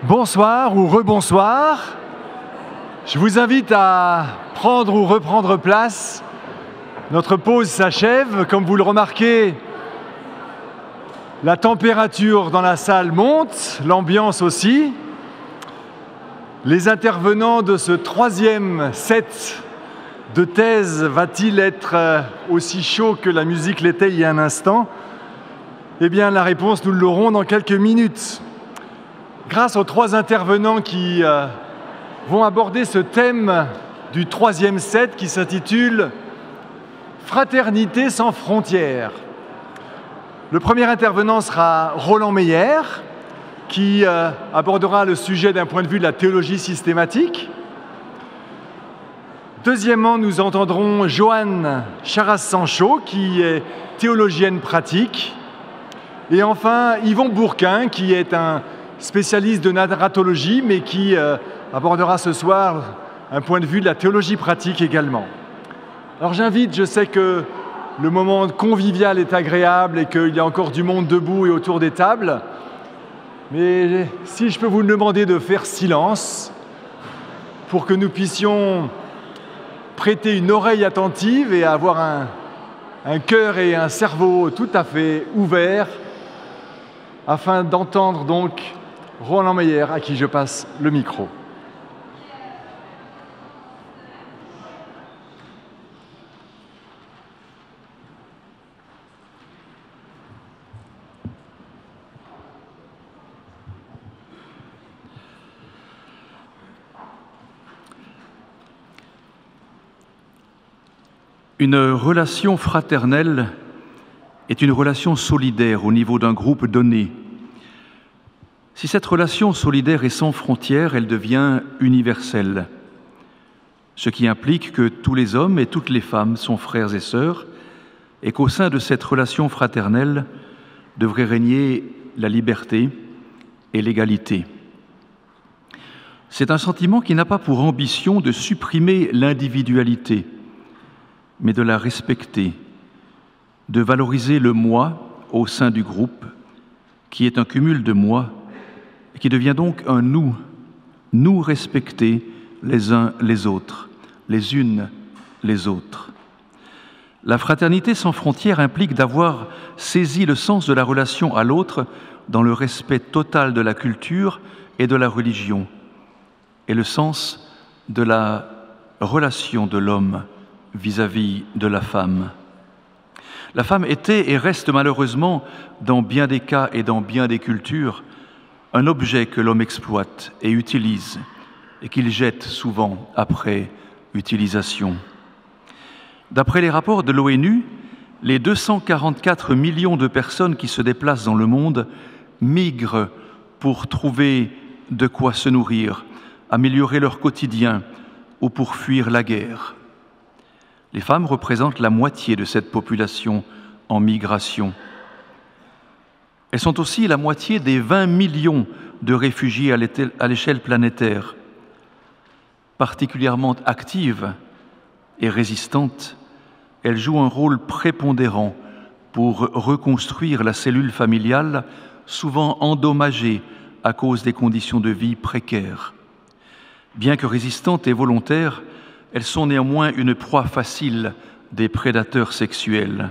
Bonsoir ou rebonsoir. Je vous invite à prendre ou reprendre place. Notre pause s'achève. Comme vous le remarquez, la température dans la salle monte, l'ambiance aussi. Les intervenants de ce troisième set de thèse va-t-il être aussi chaud que la musique l'était il y a un instant? Eh bien, la réponse, nous l'aurons dans quelques minutes. Grâce aux trois intervenants qui vont aborder ce thème du troisième set qui s'intitule « Fraternité sans frontières ». Le premier intervenant sera Roland Meyer, qui abordera le sujet d'un point de vue de la théologie systématique. Deuxièmement, nous entendrons Joanne Charas-Sancho, qui est théologienne pratique. Et enfin, Yvon Bourquin, qui est un spécialiste de narratologie, mais qui abordera ce soir un point de vue de la théologie pratique également. Alors j'invite, je sais que le moment convivial est agréable et qu'il y a encore du monde debout et autour des tables, mais si je peux vous demander de faire silence pour que nous puissions prêter une oreille attentive et avoir un cœur et un cerveau tout à fait ouverts afin d'entendre donc Roland Meyer, à qui je passe le micro. Une relation fraternelle est une relation solidaire au niveau d'un groupe donné. Si cette relation solidaire est sans frontières, elle devient universelle, ce qui implique que tous les hommes et toutes les femmes sont frères et sœurs et qu'au sein de cette relation fraternelle devrait régner la liberté et l'égalité. C'est un sentiment qui n'a pas pour ambition de supprimer l'individualité, mais de la respecter, de valoriser le moi au sein du groupe, qui est un cumul de moi, et qui devient donc un nous respecter les uns les autres, les unes les autres. La fraternité sans frontières implique d'avoir saisi le sens de la relation à l'autre dans le respect total de la culture et de la religion, et le sens de la relation de l'homme vis-à-vis de la femme. La femme était et reste malheureusement, dans bien des cas et dans bien des cultures, un objet que l'homme exploite et utilise et qu'il jette souvent après utilisation. D'après les rapports de l'ONU, les 244 millions de personnes qui se déplacent dans le monde migrent pour trouver de quoi se nourrir, améliorer leur quotidien ou pour fuir la guerre. Les femmes représentent la moitié de cette population en migration. Elles sont aussi la moitié des 20 millions de réfugiés à l'échelle planétaire. Particulièrement actives et résistantes, elles jouent un rôle prépondérant pour reconstruire la cellule familiale, souvent endommagée à cause des conditions de vie précaires. Bien que résistantes et volontaires, elles sont néanmoins une proie facile des prédateurs sexuels.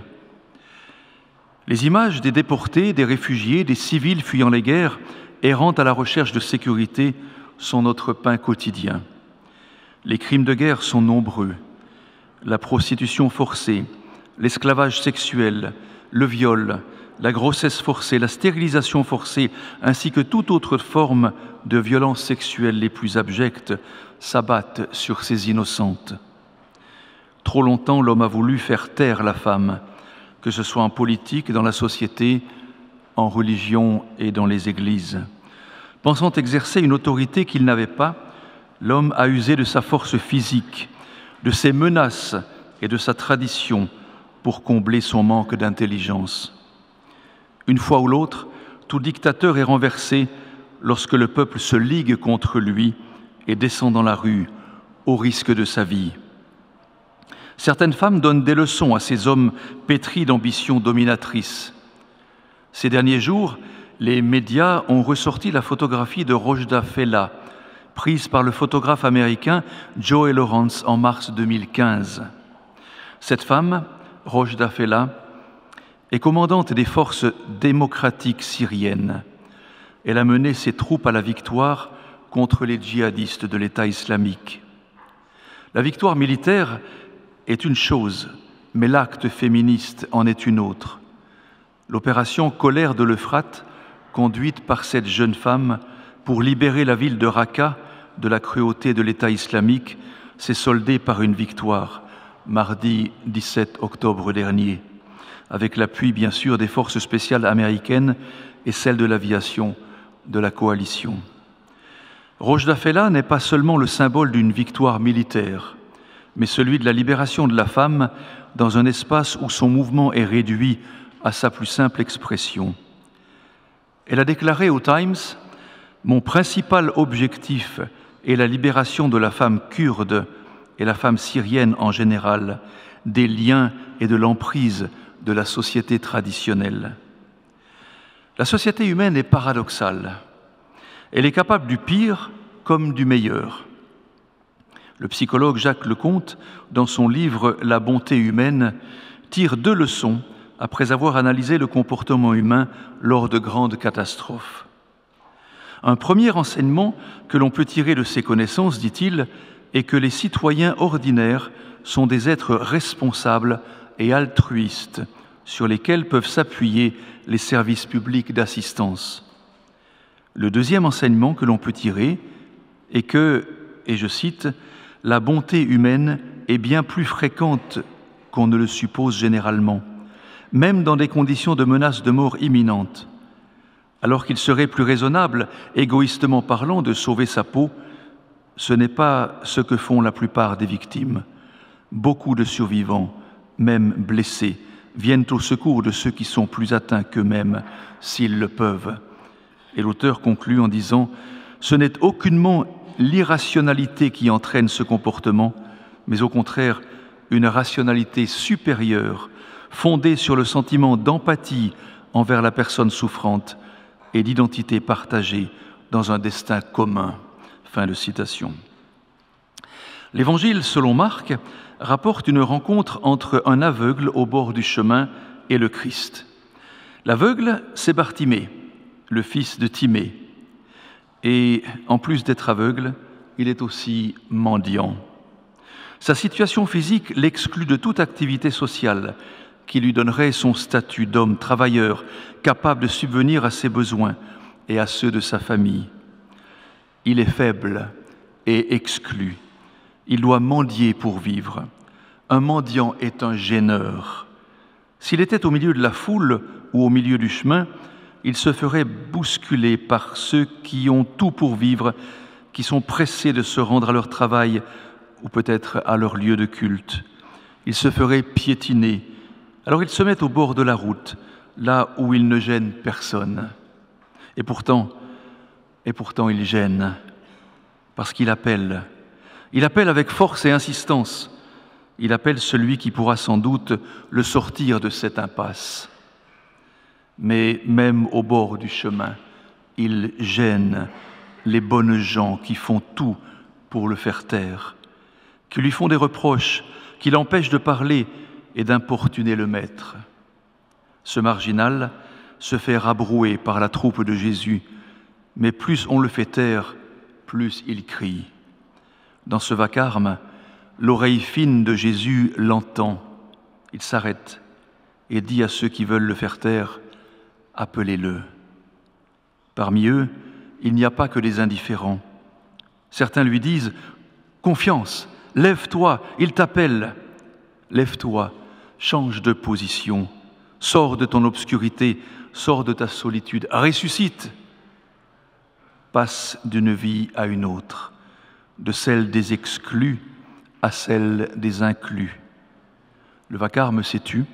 Les images des déportés, des réfugiés, des civils fuyant les guerres, errant à la recherche de sécurité, sont notre pain quotidien. Les crimes de guerre sont nombreux. La prostitution forcée, l'esclavage sexuel, le viol, la grossesse forcée, la stérilisation forcée, ainsi que toute autre forme de violences sexuelles les plus abjectes, s'abattent sur ces innocentes. Trop longtemps, l'homme a voulu faire taire la femme, que ce soit en politique, dans la société, en religion et dans les églises. Pensant exercer une autorité qu'il n'avait pas, l'homme a usé de sa force physique, de ses menaces et de sa tradition pour combler son manque d'intelligence. Une fois ou l'autre, tout dictateur est renversé lorsque le peuple se ligue contre lui et descend dans la rue au risque de sa vie. Certaines femmes donnent des leçons à ces hommes pétris d'ambitions dominatrices. Ces derniers jours, les médias ont ressorti la photographie de Rojda Fella, prise par le photographe américain Joey Lawrence en mars 2015. Cette femme, Rojda Fella, est commandante des forces démocratiques syriennes. Elle a mené ses troupes à la victoire contre les djihadistes de l'État islamique. La victoire militaire est une chose, mais l'acte féministe en est une autre. L'opération Colère de l'Euphrate, conduite par cette jeune femme pour libérer la ville de Raqqa de la cruauté de l'État islamique, s'est soldée par une victoire, mardi 17 octobre dernier, avec l'appui bien sûr des forces spéciales américaines et celles de l'aviation de la coalition. Rojda Fella n'est pas seulement le symbole d'une victoire militaire, mais celui de la libération de la femme dans un espace où son mouvement est réduit à sa plus simple expression. Elle a déclaré au Times « Mon principal objectif est la libération de la femme kurde et la femme syrienne en général, des liens et de l'emprise de la société traditionnelle. » La société humaine est paradoxale. Elle est capable du pire comme du meilleur. Le psychologue Jacques Lecomte, dans son livre « La bonté humaine », tire 2 leçons après avoir analysé le comportement humain lors de grandes catastrophes. Un premier enseignement que l'on peut tirer de ces connaissances, dit-il, est que les citoyens ordinaires sont des êtres responsables et altruistes sur lesquels peuvent s'appuyer les services publics d'assistance. Le deuxième enseignement que l'on peut tirer est que, et je cite, « la bonté humaine est bien plus fréquente qu'on ne le suppose généralement, même dans des conditions de menace de mort imminente. Alors qu'il serait plus raisonnable, égoïstement parlant, de sauver sa peau, ce n'est pas ce que font la plupart des victimes. Beaucoup de survivants, même blessés, viennent au secours de ceux qui sont plus atteints qu'eux-mêmes, s'ils le peuvent. » Et l'auteur conclut en disant « Ce n'est aucunement l'irrationalité qui entraîne ce comportement, mais au contraire une rationalité supérieure, fondée sur le sentiment d'empathie envers la personne souffrante et d'identité partagée dans un destin commun. » Fin de citation. L'Évangile, selon Marc, rapporte une rencontre entre un aveugle au bord du chemin et le Christ. L'aveugle, c'est Bartimée, le fils de Timée. Et en plus d'être aveugle, il est aussi mendiant. Sa situation physique l'exclut de toute activité sociale qui lui donnerait son statut d'homme travailleur, capable de subvenir à ses besoins et à ceux de sa famille. Il est faible et exclu. Il doit mendier pour vivre. Un mendiant est un gêneur. S'il était au milieu de la foule ou au milieu du chemin, il se ferait bousculer par ceux qui ont tout pour vivre, qui sont pressés de se rendre à leur travail ou peut-être à leur lieu de culte. Il se ferait piétiner. Alors il se met au bord de la route, là où il ne gêne personne. Et pourtant il gêne, parce qu'il appelle. Il appelle avec force et insistance. Il appelle celui qui pourra sans doute le sortir de cette impasse. Mais même au bord du chemin, il gêne les bonnes gens qui font tout pour le faire taire, qui lui font des reproches, qui l'empêchent de parler et d'importuner le Maître. Ce marginal se fait rabrouer par la troupe de Jésus, mais plus on le fait taire, plus il crie. Dans ce vacarme, l'oreille fine de Jésus l'entend. Il s'arrête et dit à ceux qui veulent le faire taire, « Appelez-le ». Parmi eux, il n'y a pas que des indifférents. Certains lui disent « Confiance, lève-toi, il t'appelle ». Lève-toi, change de position, sors de ton obscurité, sors de ta solitude, ressuscite. Passe d'une vie à une autre, de celle des exclus à celle des inclus. Le vacarme s'est tu,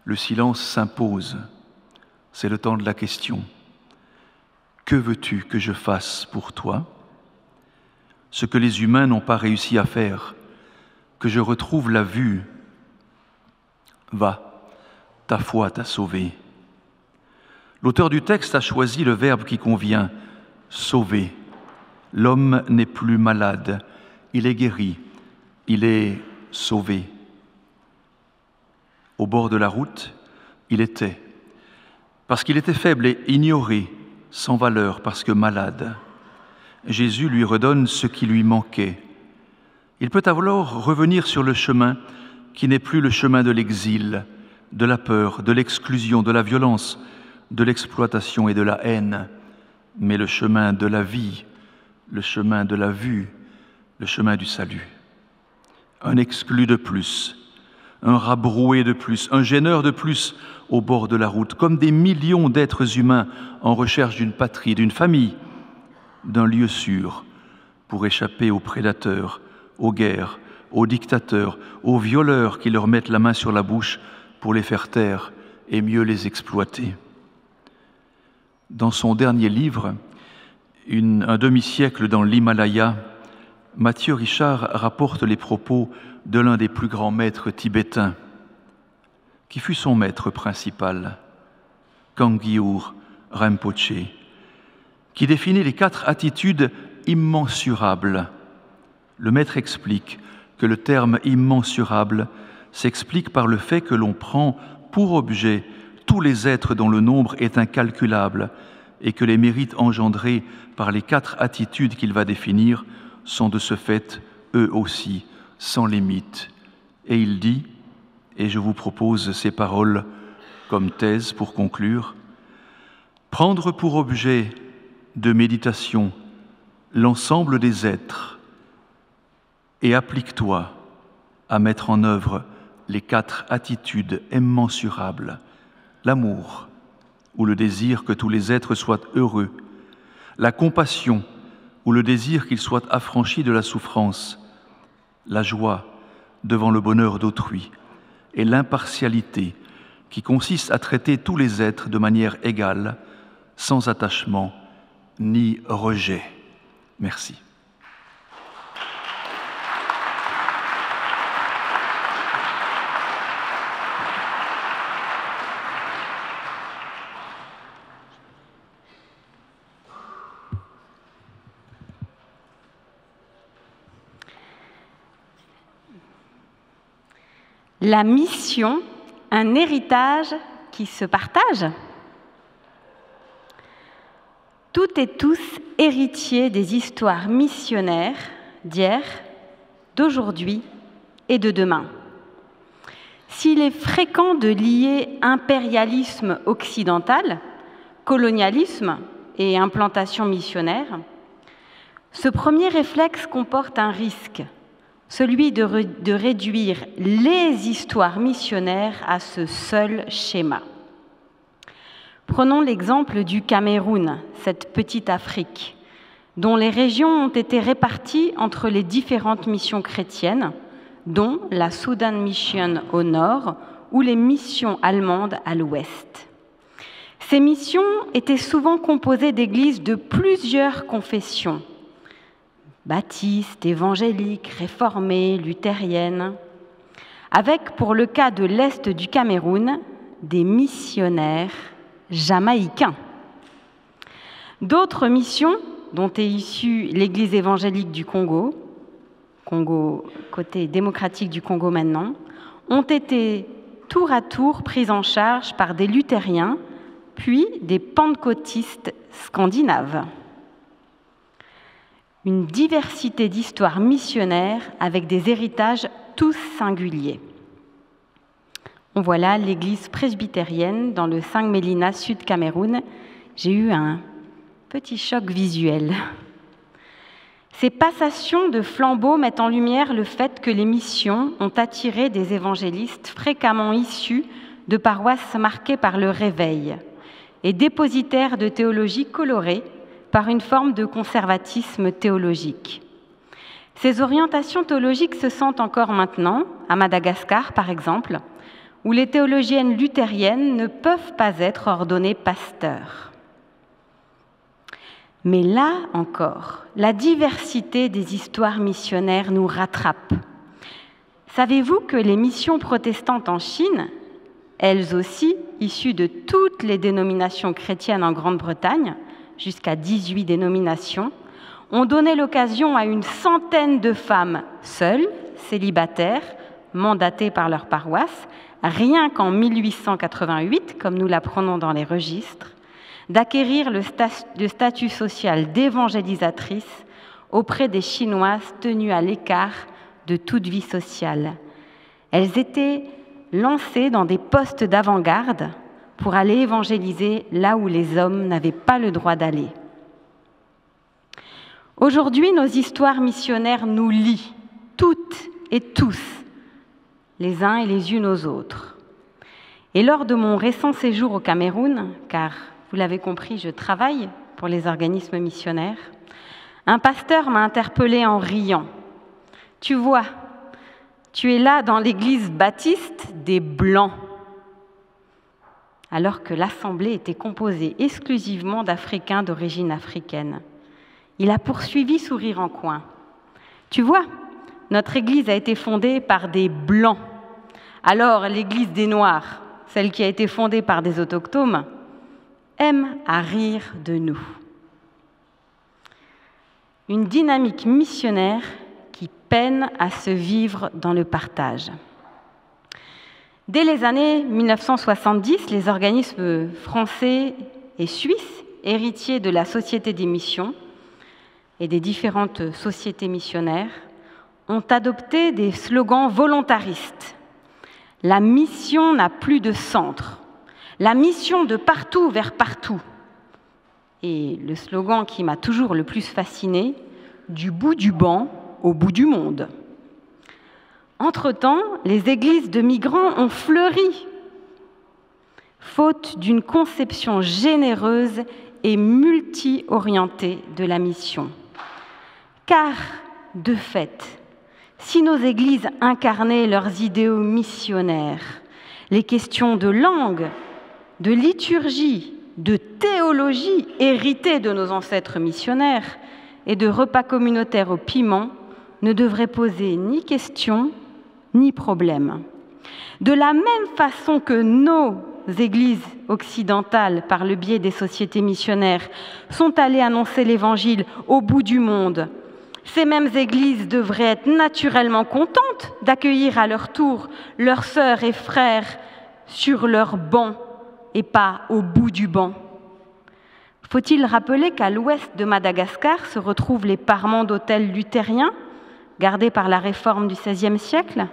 le silence s'impose. C'est le temps de la question. Que veux-tu que je fasse pour toi? Ce que les humains n'ont pas réussi à faire, que je retrouve la vue. Va, ta foi t'a sauvé. L'auteur du texte a choisi le verbe qui convient, sauver. L'homme n'est plus malade, il est guéri, il est sauvé. Au bord de la route, il était, parce qu'il était faible et ignoré, sans valeur, parce que malade. Jésus lui redonne ce qui lui manquait. Il peut alors revenir sur le chemin qui n'est plus le chemin de l'exil, de la peur, de l'exclusion, de la violence, de l'exploitation et de la haine, mais le chemin de la vie, le chemin de la vue, le chemin du salut. Un exclu de plus, un rabroué de plus, un gêneur de plus au bord de la route, comme des millions d'êtres humains en recherche d'une patrie, d'une famille, d'un lieu sûr pour échapper aux prédateurs, aux guerres, aux dictateurs, aux violeurs qui leur mettent la main sur la bouche pour les faire taire et mieux les exploiter. Dans son dernier livre, un demi-siècle dans l'Himalaya, Mathieu Richard rapporte les propos de l'un des plus grands maîtres tibétains, qui fut son maître principal, Kangyur Rinpoche, qui définit les 4 attitudes immensurables. Le maître explique que le terme immensurable s'explique par le fait que l'on prend pour objet tous les êtres dont le nombre est incalculable et que les mérites engendrés par les 4 attitudes qu'il va définir sont de ce fait, eux aussi, sans limite. Et il dit, et je vous propose ces paroles comme thèse pour conclure, « Prendre pour objet de méditation l'ensemble des êtres et applique-toi à mettre en œuvre les 4 attitudes immensurables, l'amour, ou le désir que tous les êtres soient heureux, la compassion, ou le désir qu'ils soient affranchis de la souffrance, la joie devant le bonheur d'autrui, et l'impartialité qui consiste à traiter tous les êtres de manière égale, sans attachement ni rejet. » Merci. La mission, un héritage qui se partage. Toutes et tous héritiers des histoires missionnaires d'hier, d'aujourd'hui et de demain. S'il est fréquent de lier impérialisme occidental, colonialisme et implantation missionnaire, ce premier réflexe comporte un risque, celui de réduire les histoires missionnaires à ce seul schéma. Prenons l'exemple du Cameroun, cette petite Afrique, dont les régions ont été réparties entre les différentes missions chrétiennes, dont la Sudan Mission au nord ou les missions allemandes à l'ouest. Ces missions étaient souvent composées d'églises de plusieurs confessions, baptistes, évangéliques, réformées, luthériennes, avec, pour le cas de l'Est du Cameroun, des missionnaires jamaïcains. D'autres missions, dont est issue l'Église évangélique du Congo, côté démocratique du Congo maintenant, ont été tour à tour prises en charge par des luthériens, puis des pentecôtistes scandinaves. Une diversité d'histoires missionnaires avec des héritages tous singuliers. On voit là l'église presbytérienne dans le Saint-Mélina Sud-Cameroun. J'ai eu un petit choc visuel. Ces passations de flambeaux mettent en lumière le fait que les missions ont attiré des évangélistes fréquemment issus de paroisses marquées par le réveil et dépositaires de théologie colorée par une forme de conservatisme théologique. Ces orientations théologiques se sentent encore maintenant, à Madagascar par exemple, où les théologiennes luthériennes ne peuvent pas être ordonnées pasteurs. Mais là encore, la diversité des histoires missionnaires nous rattrape. Savez-vous que les missions protestantes en Chine, elles aussi issues de toutes les dénominations chrétiennes en Grande-Bretagne, jusqu'à 18 dénominations, ont donné l'occasion à une centaine de femmes seules, célibataires, mandatées par leur paroisse, rien qu'en 1888, comme nous l'apprenons dans les registres, d'acquérir le statut social d'évangélisatrice auprès des Chinoises tenues à l'écart de toute vie sociale. Elles étaient lancées dans des postes d'avant-garde pour aller évangéliser là où les hommes n'avaient pas le droit d'aller. Aujourd'hui, nos histoires missionnaires nous lient, toutes et tous, les uns et les unes aux autres. Et lors de mon récent séjour au Cameroun, car vous l'avez compris, je travaille pour les organismes missionnaires, un pasteur m'a interpellée en riant. « Tu vois, tu es là dans l'église baptiste des Blancs », alors que l'assemblée était composée exclusivement d'Africains d'origine africaine. Il a poursuivi, sourire en coin. « Tu vois, notre église a été fondée par des Blancs. Alors l'église des Noirs, celle qui a été fondée par des autochtones, aime à rire de nous. » Une dynamique missionnaire qui peine à se vivre dans le partage. Dès les années 1970, les organismes français et suisses, héritiers de la Société des missions et des différentes sociétés missionnaires, ont adopté des slogans volontaristes. La mission n'a plus de centre. La mission de partout vers partout. Et le slogan qui m'a toujours le plus fasciné, du bout du banc au bout du monde. Entre-temps, les églises de migrants ont fleuri, faute d'une conception généreuse et multi-orientée de la mission. Car, de fait, si nos églises incarnaient leurs idéaux missionnaires, les questions de langue, de liturgie, de théologie héritées de nos ancêtres missionnaires et de repas communautaires au piment ne devraient poser ni question ni problème. De la même façon que nos églises occidentales, par le biais des sociétés missionnaires, sont allées annoncer l'Évangile au bout du monde, ces mêmes églises devraient être naturellement contentes d'accueillir à leur tour leurs sœurs et frères sur leur banc et pas au bout du banc. Faut-il rappeler qu'à l'ouest de Madagascar se retrouvent les parements d'hôtels luthériens, gardés par la réforme du XVIe siècle?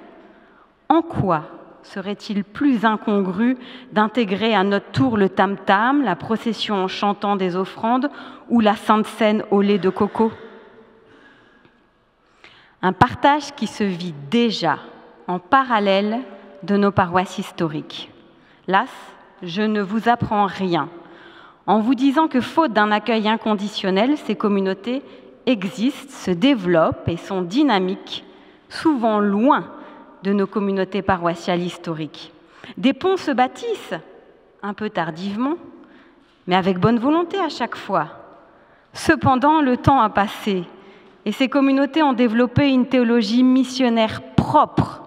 En quoi serait-il plus incongru d'intégrer à notre tour le tam-tam, la procession en chantant des offrandes ou la Sainte Seine au lait de coco? Un partage qui se vit déjà en parallèle de nos paroisses historiques. Las, je ne vous apprends rien en vous disant que, faute d'un accueil inconditionnel, ces communautés existent, se développent et sont dynamiques, souvent loin de nos communautés paroissiales historiques. Des ponts se bâtissent, un peu tardivement, mais avec bonne volonté à chaque fois. Cependant, le temps a passé et ces communautés ont développé une théologie missionnaire propre,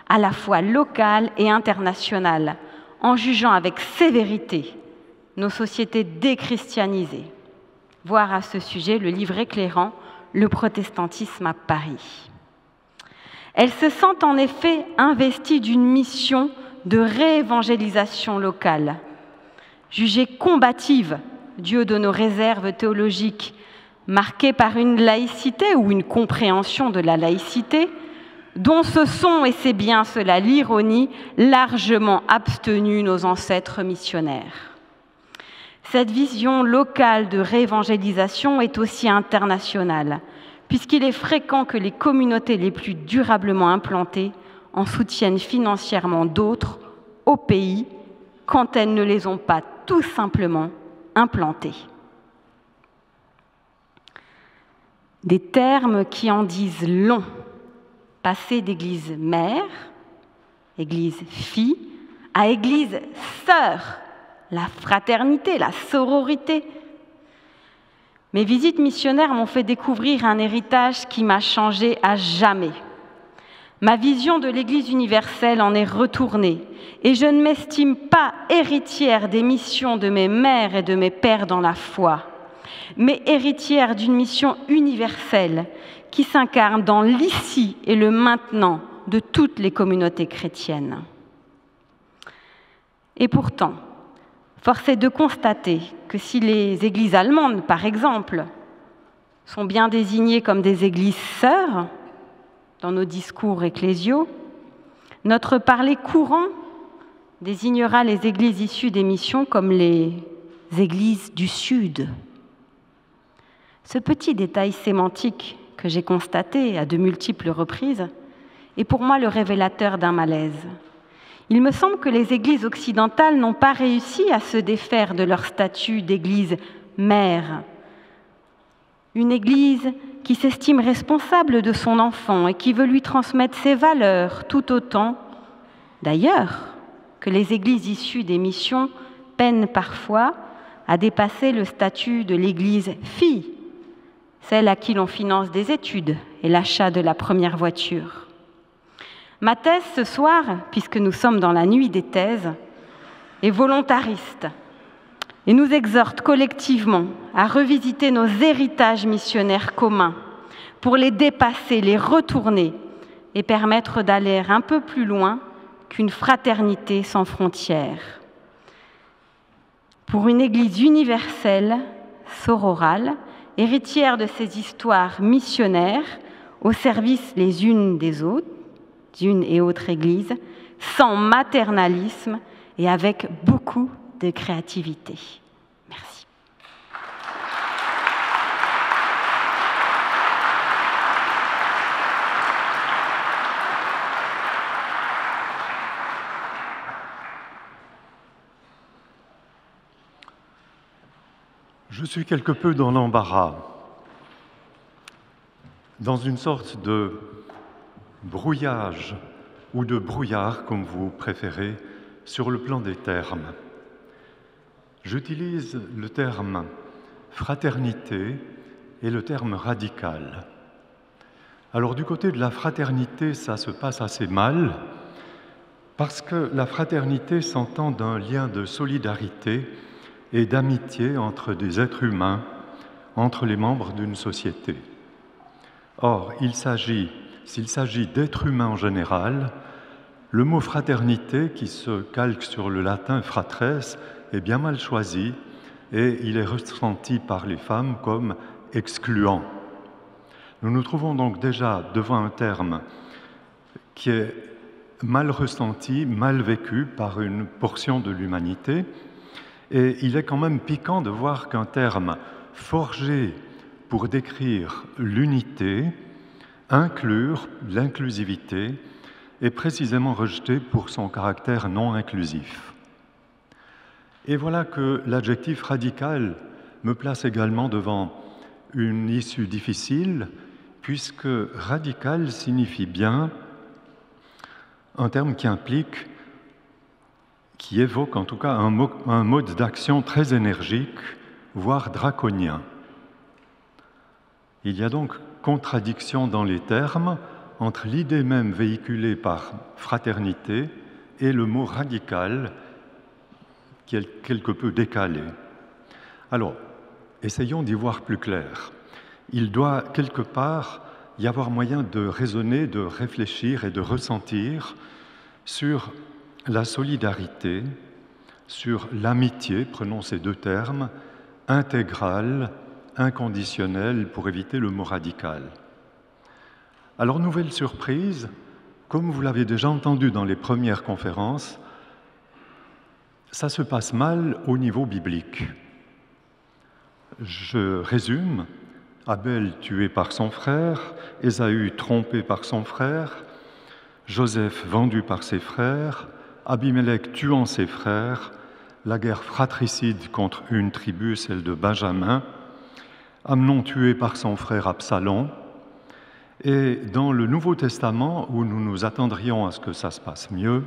à la fois locale et internationale, en jugeant avec sévérité nos sociétés déchristianisées. Voir à ce sujet le livre éclairant « Le protestantisme à Paris ». Elles se sentent en effet investies d'une mission de réévangélisation locale. Jugées combatives, Dieu de nos réserves théologiques, marquées par une laïcité ou une compréhension de la laïcité, dont se sont, et c'est bien cela l'ironie, largement abstenus nos ancêtres missionnaires. Cette vision locale de réévangélisation est aussi internationale, puisqu'il est fréquent que les communautés les plus durablement implantées en soutiennent financièrement d'autres au pays quand elles ne les ont pas tout simplement implantées. Des termes qui en disent long, passer d'église mère, église fille, à église sœur, la fraternité, la sororité. Mes visites missionnaires m'ont fait découvrir un héritage qui m'a changée à jamais. Ma vision de l'Église universelle en est retournée et je ne m'estime pas héritière des missions de mes mères et de mes pères dans la foi, mais héritière d'une mission universelle qui s'incarne dans l'ici et le maintenant de toutes les communautés chrétiennes. Et pourtant, force est de constater que si les églises allemandes, par exemple, sont bien désignées comme des églises sœurs dans nos discours ecclésiaux, notre parler courant désignera les églises issues des missions comme les églises du Sud. Ce petit détail sémantique que j'ai constaté à de multiples reprises est pour moi le révélateur d'un malaise. Il me semble que les églises occidentales n'ont pas réussi à se défaire de leur statut d'église mère. Une église qui s'estime responsable de son enfant et qui veut lui transmettre ses valeurs tout autant, d'ailleurs, que les églises issues des missions peinent parfois à dépasser le statut de l'église fille, celle à qui l'on finance des études et l'achat de la première voiture. Ma thèse ce soir, puisque nous sommes dans la nuit des thèses, est volontariste et nous exhorte collectivement à revisiter nos héritages missionnaires communs pour les dépasser, les retourner et permettre d'aller un peu plus loin qu'une fraternité sans frontières. Pour une Église universelle, sororale, héritière de ces histoires missionnaires, au service les unes des autres, d'une et autre Église, sans maternalisme et avec beaucoup de créativité. Merci. Je suis quelque peu dans l'embarras, dans une sorte de brouillage ou de brouillard, comme vous préférez, sur le plan des termes. J'utilise le terme fraternité et le terme radical. Alors du côté de la fraternité, ça se passe assez mal, parce que la fraternité s'entend d'un lien de solidarité et d'amitié entre des êtres humains, entre les membres d'une société. Or, s'il s'agit d'êtres humains en général, le mot fraternité, qui se calque sur le latin fratres, est bien mal choisi et il est ressenti par les femmes comme excluant. Nous nous trouvons donc déjà devant un terme qui est mal ressenti, mal vécu par une portion de l'humanité, et il est quand même piquant de voir qu'un terme forgé pour décrire l'unité, inclure l'inclusivité, est précisément rejeté pour son caractère non inclusif. Et voilà que l'adjectif radical me place également devant une issue difficile, puisque radical signifie bien un terme qui évoque en tout cas un mode d'action très énergique, voire draconien. Il y a donc contradiction dans les termes entre l'idée même véhiculée par fraternité et le mot radical, qui est quelque peu décalé. Alors, essayons d'y voir plus clair. Il doit quelque part y avoir moyen de raisonner, de réfléchir et de ressentir sur la solidarité, sur l'amitié, prenons ces deux termes, intégrale, inconditionnelle, pour éviter le mot radical. Alors, nouvelle surprise, comme vous l'avez déjà entendu dans les premières conférences, ça se passe mal au niveau biblique. Je résume, Abel tué par son frère, Ésaü trompé par son frère, Joseph vendu par ses frères, Abimelech tuant ses frères, la guerre fratricide contre une tribu, celle de Benjamin, Amnon tué par son frère Absalom. Et dans le Nouveau Testament, où nous nous attendrions à ce que ça se passe mieux,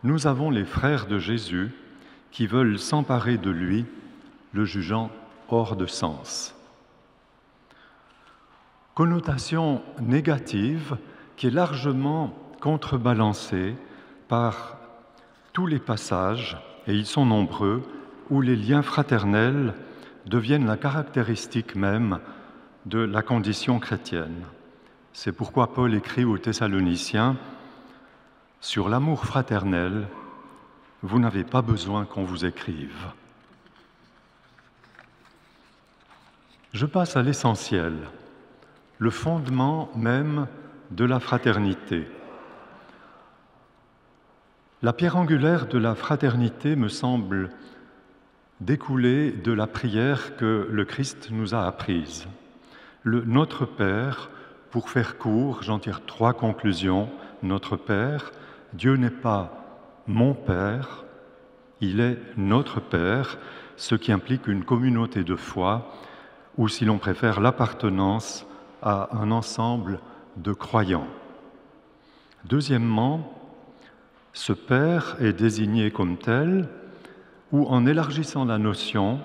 nous avons les frères de Jésus qui veulent s'emparer de lui, le jugeant hors de sens. Connotation négative qui est largement contrebalancé par tous les passages, et ils sont nombreux, où les liens fraternels deviennent la caractéristique même de la condition chrétienne. C'est pourquoi Paul écrit aux Thessaloniciens « Sur l'amour fraternel, vous n'avez pas besoin qu'on vous écrive. » Je passe à l'essentiel, le fondement même de la fraternité. La pierre angulaire de la fraternité me semble découler de la prière que le Christ nous a apprise. Le Notre Père, pour faire court, j'en tire 3 conclusions. Notre Père, Dieu n'est pas mon Père, il est notre Père, ce qui implique une communauté de foi, ou si l'on préfère l'appartenance à un ensemble de croyants. Deuxièmement, ce Père est désigné comme tel, ou en élargissant la notion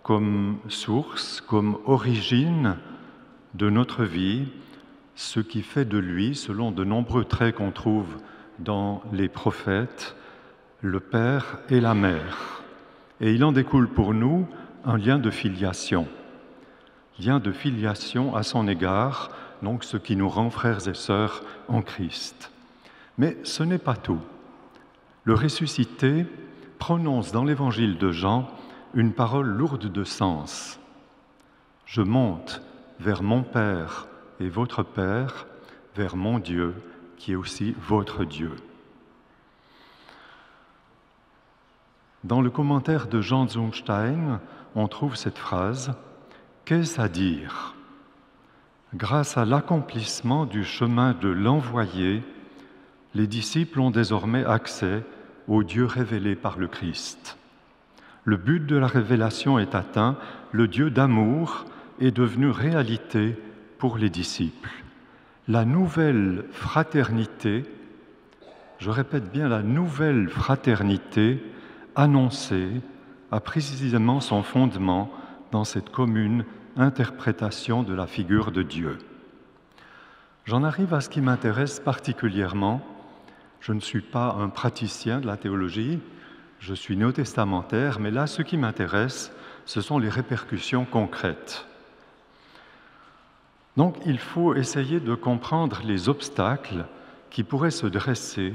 comme source, comme origine de notre vie, ce qui fait de lui, selon de nombreux traits qu'on trouve dans les prophètes, le Père et la Mère. Et il en découle pour nous un lien de filiation à son égard, donc ce qui nous rend frères et sœurs en Christ. Mais ce n'est pas tout. Le ressuscité prononce dans l'évangile de Jean une parole lourde de sens. « Je monte vers mon Père et votre Père, vers mon Dieu, qui est aussi votre Dieu. » Dans le commentaire de Jean Zumstein, on trouve cette phrase « Qu'est-ce à dire ? Grâce à l'accomplissement du chemin de l'envoyé, les disciples ont désormais accès au Dieu révélé par le Christ. Le but de la révélation est atteint, le Dieu d'amour est devenu réalité pour les disciples. La nouvelle fraternité, je répète bien la nouvelle fraternité annoncée, a précisément son fondement dans cette commune interprétation de la figure de Dieu. J'en arrive à ce qui m'intéresse particulièrement. Je ne suis pas un praticien de la théologie, je suis néo-testamentaire, mais là, ce qui m'intéresse, ce sont les répercussions concrètes. Donc, il faut essayer de comprendre les obstacles qui pourraient se dresser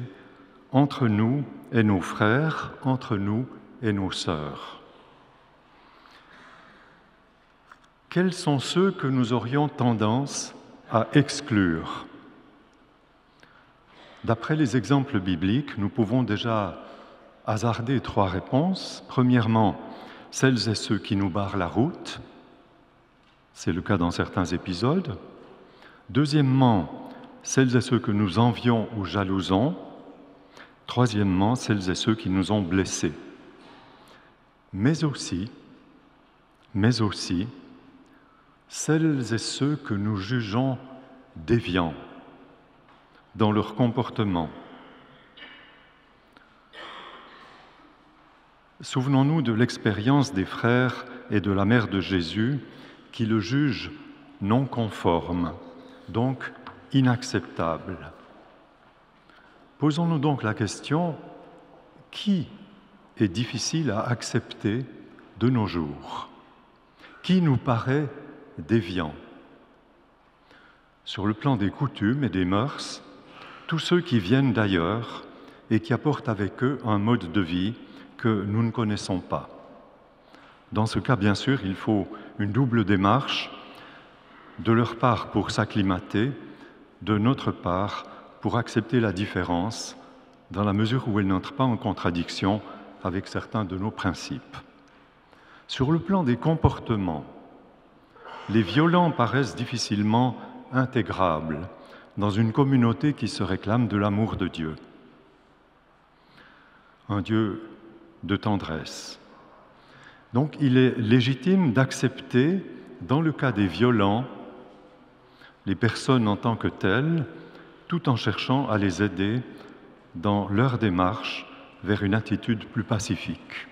entre nous et nos frères, entre nous et nos sœurs. Quels sont ceux que nous aurions tendance à exclure ? D'après les exemples bibliques, nous pouvons déjà hasarder 3 réponses. Premièrement, celles et ceux qui nous barrent la route. C'est le cas dans certains épisodes. Deuxièmement, celles et ceux que nous envions ou jalousons. Troisièmement, celles et ceux qui nous ont blessés. Mais aussi, celles et ceux que nous jugeons déviants dans leur comportement. Souvenons-nous de l'expérience des frères et de la mère de Jésus qui le jugent non conforme, donc inacceptable. Posons-nous donc la question, qui est difficile à accepter de nos jours ? Qui nous paraît déviant ? Sur le plan des coutumes et des mœurs, tous ceux qui viennent d'ailleurs et qui apportent avec eux un mode de vie que nous ne connaissons pas. Dans ce cas, bien sûr, il faut une double démarche, de leur part pour s'acclimater, de notre part pour accepter la différence, dans la mesure où elle n'entre pas en contradiction avec certains de nos principes. Sur le plan des comportements, les violents paraissent difficilement intégrables dans une communauté qui se réclame de l'amour de Dieu. Un Dieu de tendresse. Donc il est légitime d'accepter, dans le cas des violents, les personnes en tant que telles, tout en cherchant à les aider dans leur démarche vers une attitude plus pacifique.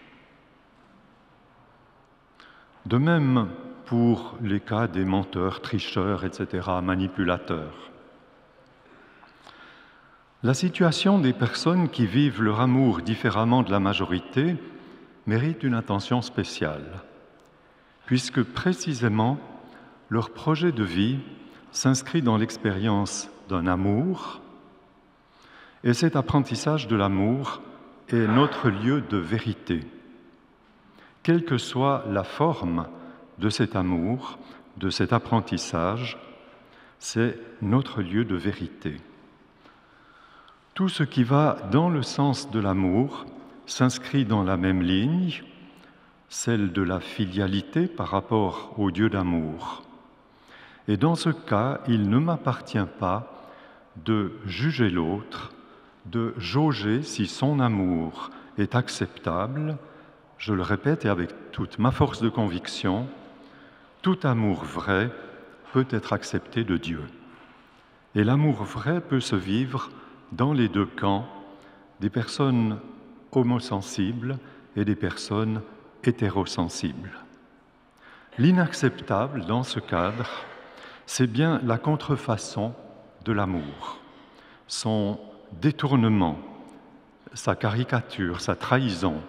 De même pour les cas des menteurs, tricheurs, etc., manipulateurs. La situation des personnes qui vivent leur amour différemment de la majorité mérite une attention spéciale, puisque précisément leur projet de vie s'inscrit dans l'expérience d'un amour, et cet apprentissage de l'amour est notre lieu de vérité. Quelle que soit la forme de cet amour, de cet apprentissage, c'est notre lieu de vérité. Tout ce qui va dans le sens de l'amour s'inscrit dans la même ligne, celle de la filialité par rapport au Dieu d'amour. Et dans ce cas, il ne m'appartient pas de juger l'autre, de jauger si son amour est acceptable. Je le répète et avec toute ma force de conviction, tout amour vrai peut être accepté de Dieu. Et l'amour vrai peut se vivre dans les deux camps, des personnes homosensibles et des personnes hétérosensibles. L'inacceptable dans ce cadre, c'est bien la contrefaçon de l'amour, son détournement, sa caricature, sa trahison.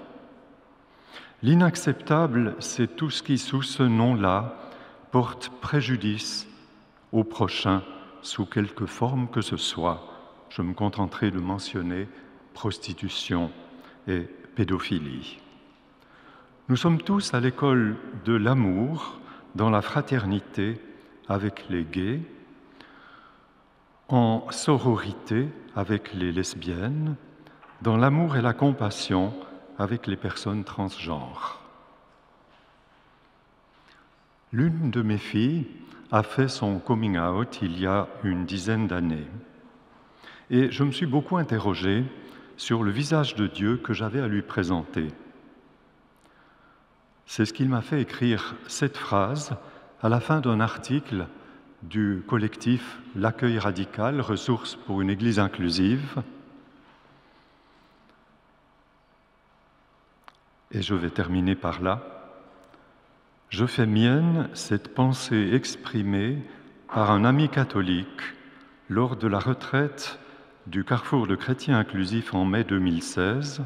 L'inacceptable, c'est tout ce qui, sous ce nom-là, porte préjudice au prochain sous quelque forme que ce soit. Je me contenterai de mentionner prostitution et pédophilie. Nous sommes tous à l'école de l'amour, dans la fraternité avec les gays, en sororité avec les lesbiennes, dans l'amour et la compassion avec les personnes transgenres. L'une de mes filles a fait son coming out il y a une dizaine d'années. Et je me suis beaucoup interrogé sur le visage de Dieu que j'avais à lui présenter. C'est ce qui m'a fait écrire cette phrase à la fin d'un article du collectif L'Accueil Radical, ressources pour une Église inclusive. Et je vais terminer par là. Je fais mienne cette pensée exprimée par un ami catholique lors de la retraite du Carrefour de Chrétiens Inclusifs en mai 2015.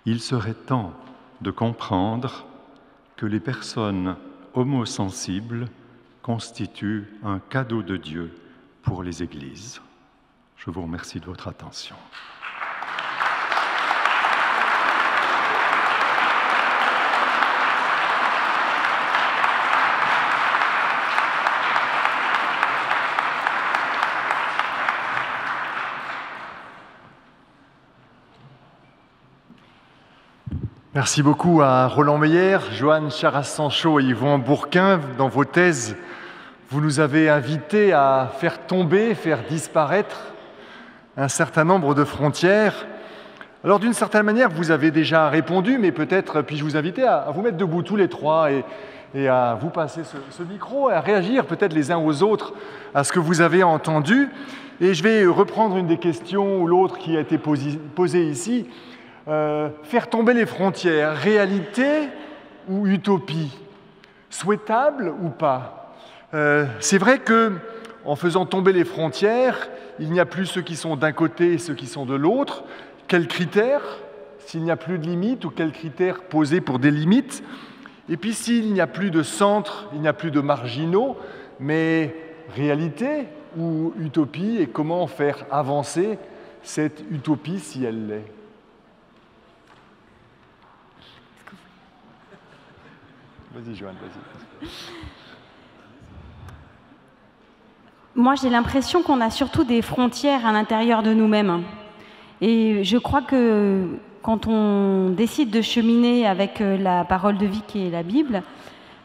Il serait temps de comprendre que les personnes homosensibles constituent un cadeau de Dieu pour les églises. Je vous remercie de votre attention. Merci beaucoup à Roland Meyer, Joanne Charras-Sancho et Yvon Bourquin. Dans vos thèses, vous nous avez invités à faire tomber, faire disparaître un certain nombre de frontières. Alors d'une certaine manière, vous avez déjà répondu, mais peut-être puis-je vous inviter à vous mettre debout tous les trois et à vous passer ce micro, et à réagir peut-être les uns aux autres à ce que vous avez entendu. Et je vais reprendre une des questions ou l'autre qui a été posée ici. Faire tomber les frontières, réalité ou utopie, souhaitable ou pas? C'est vrai que, en faisant tomber les frontières, il n'y a plus ceux qui sont d'un côté et ceux qui sont de l'autre. Quels critères? S'il n'y a plus de limites, ou quels critères poser pour des limites? Et puis s'il n'y a plus de centre, il n'y a plus de marginaux, mais réalité ou utopie, et comment faire avancer cette utopie si elle l'est? Vas-y, Joanne, vas-y. Moi, j'ai l'impression qu'on a surtout des frontières à l'intérieur de nous-mêmes. Et je crois que quand on décide de cheminer avec la parole de vie qui est la Bible,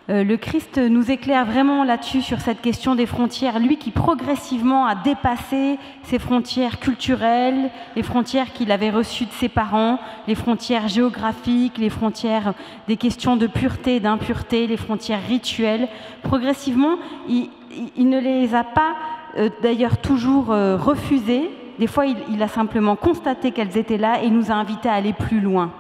le Christ nous éclaire vraiment là-dessus, sur cette question des frontières. Lui qui progressivement a dépassé ses frontières culturelles, les frontières qu'il avait reçues de ses parents, les frontières géographiques, les frontières des questions de pureté, d'impureté, les frontières rituelles. Progressivement, il ne les a pas d'ailleurs toujours refusées. Des fois, il a simplement constaté qu'elles étaient là et nous a invités à aller plus loin.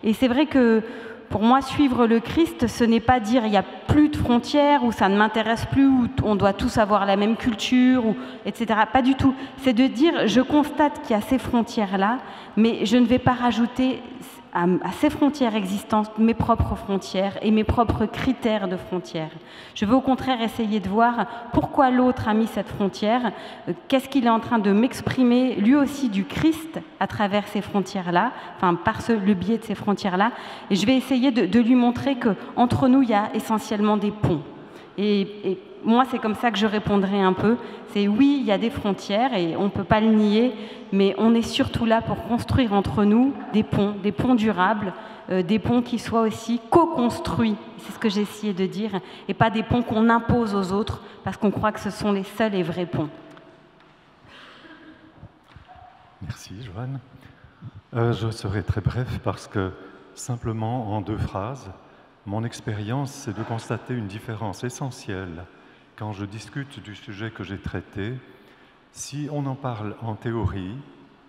Et c'est vrai que pour moi, suivre le Christ, ce n'est pas dire il n'y a plus de frontières, ou ça ne m'intéresse plus, ou on doit tous avoir la même culture, ou, etc. Pas du tout. C'est de dire je constate qu'il y a ces frontières-là, mais je ne vais pas rajouter à ces frontières existantes mes propres frontières et mes propres critères de frontières. Je veux au contraire essayer de voir pourquoi l'autre a mis cette frontière, qu'est-ce qu'il est en train de m'exprimer lui aussi du Christ à travers ces frontières-là, enfin par le biais de ces frontières-là, et je vais essayer de lui montrer qu'entre nous, il y a essentiellement des ponts. Et moi, c'est comme ça que je répondrai un peu. C'est oui, il y a des frontières et on ne peut pas le nier, mais on est surtout là pour construire entre nous des ponts durables, des ponts qui soient aussi co-construits, c'est ce que j'ai essayé de dire, et pas des ponts qu'on impose aux autres parce qu'on croit que ce sont les seuls et vrais ponts. Merci, Joanne. Je serai très bref parce que, simplement en 2 phrases, mon expérience, c'est de constater une différence essentielle quand je discute du sujet que j'ai traité. Si on en parle en théorie,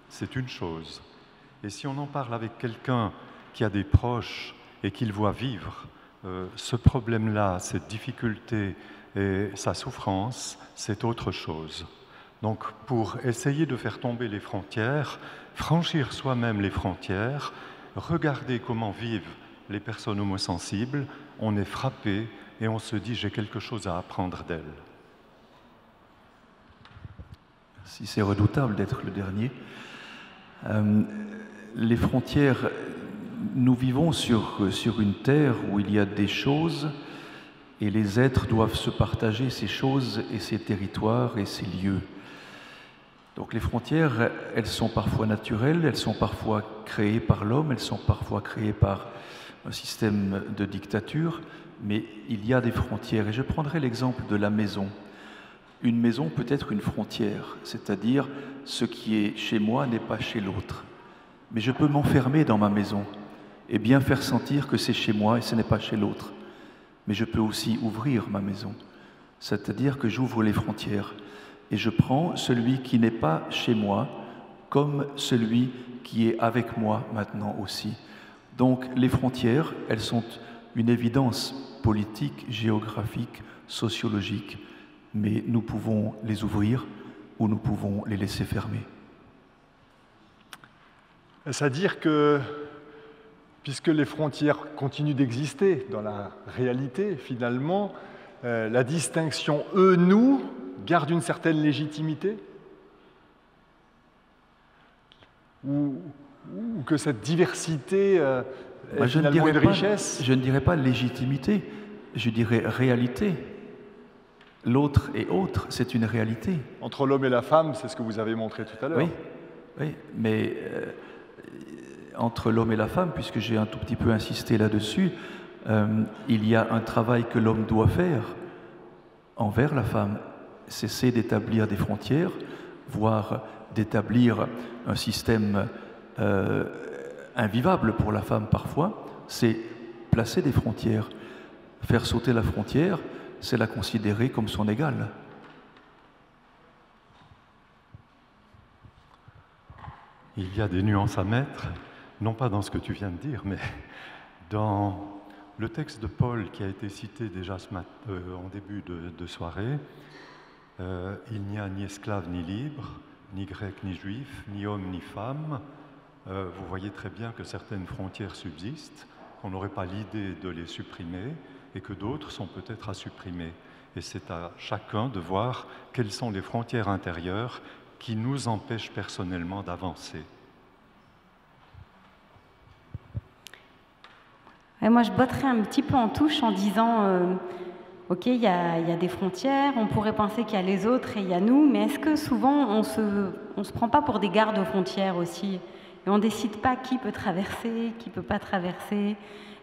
c'est une chose. Et si on en parle avec quelqu'un qui a des proches et qu'il voit vivre ce problème-là, cette difficulté et sa souffrance, c'est autre chose. Donc, pour essayer de faire tomber les frontières, franchir soi-même les frontières, regarder comment vivent les personnes homosensibles, on est frappé et on se dit « j'ai quelque chose à apprendre d'elles ». Si c'est redoutable d'être le dernier. Les frontières, nous vivons sur une terre où il y a des choses et les êtres doivent se partager ces choses et ces territoires et ces lieux. Donc les frontières, elles sont parfois naturelles, elles sont parfois créées par l'homme, elles sont parfois créées par un système de dictature, mais il y a des frontières. Et je prendrai l'exemple de la maison. Une maison peut être une frontière, c'est-à-dire ce qui est chez moi n'est pas chez l'autre. Mais je peux m'enfermer dans ma maison et bien faire sentir que c'est chez moi et ce n'est pas chez l'autre. Mais je peux aussi ouvrir ma maison, c'est-à-dire que j'ouvre les frontières et je prends celui qui n'est pas chez moi comme celui qui est avec moi maintenant aussi. Donc les frontières, elles sont une évidence politique, géographique, sociologique, mais nous pouvons les ouvrir ou nous pouvons les laisser fermer. C'est-à-dire que, puisque les frontières continuent d'exister dans la réalité, finalement, la distinction eux-nous garde une certaine légitimité ? Ou que cette diversité est finalement une richesse ? Je ne dirais pas légitimité, je dirais réalité. L'autre et autre, c'est une réalité. Entre l'homme et la femme, c'est ce que vous avez montré tout à l'heure. Oui, mais entre l'homme et la femme, puisque j'ai un tout petit peu insisté là-dessus, il y a un travail que l'homme doit faire envers la femme, cesser d'établir des frontières, voire d'établir un système invivable pour la femme parfois, c'est placer des frontières. Faire sauter la frontière, c'est la considérer comme son égale. Il y a des nuances à mettre, non pas dans ce que tu viens de dire, mais dans le texte de Paul qui a été cité déjà ce matin, en début de soirée. Il n'y a ni esclave ni libre, ni grec ni juif, ni homme ni femme. Vous voyez très bien que certaines frontières subsistent, qu'on n'aurait pas l'idée de les supprimer, et que d'autres sont peut-être à supprimer. Et c'est à chacun de voir quelles sont les frontières intérieures qui nous empêchent personnellement d'avancer. Moi, je botterais un petit peu en touche en disant ok, il y a des frontières, on pourrait penser qu'il y a les autres et il y a nous, mais est-ce que souvent on se prend pas pour des gardes aux frontières aussi, et on décide pas qui peut traverser, qui peut pas traverser?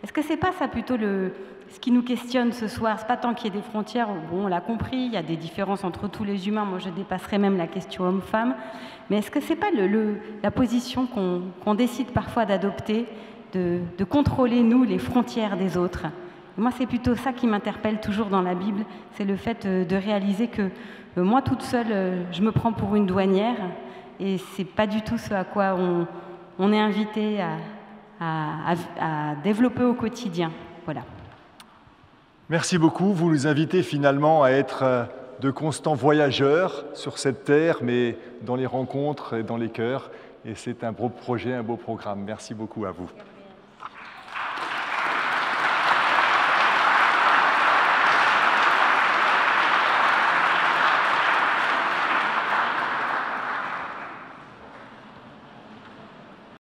Est-ce que c'est pas ça plutôt ce qui nous questionne ce soir? C'est pas tant qu'il y ait des frontières, bon, on l'a compris, il y a des différences entre tous les humains, moi je dépasserais même la question homme-femme, mais est-ce que c'est pas la position qu'on décide parfois d'adopter, de contrôler, nous, les frontières des autres? Moi, c'est plutôt ça qui m'interpelle toujours dans la Bible, c'est le fait de réaliser que moi, toute seule, je me prends pour une douanière, et c'est pas du tout ce à quoi on est invité à à développer au quotidien. Voilà. Merci beaucoup. Vous nous invitez finalement à être de constants voyageurs sur cette terre, mais dans les rencontres et dans les cœurs. Et c'est un beau projet, un beau programme. Merci beaucoup à vous.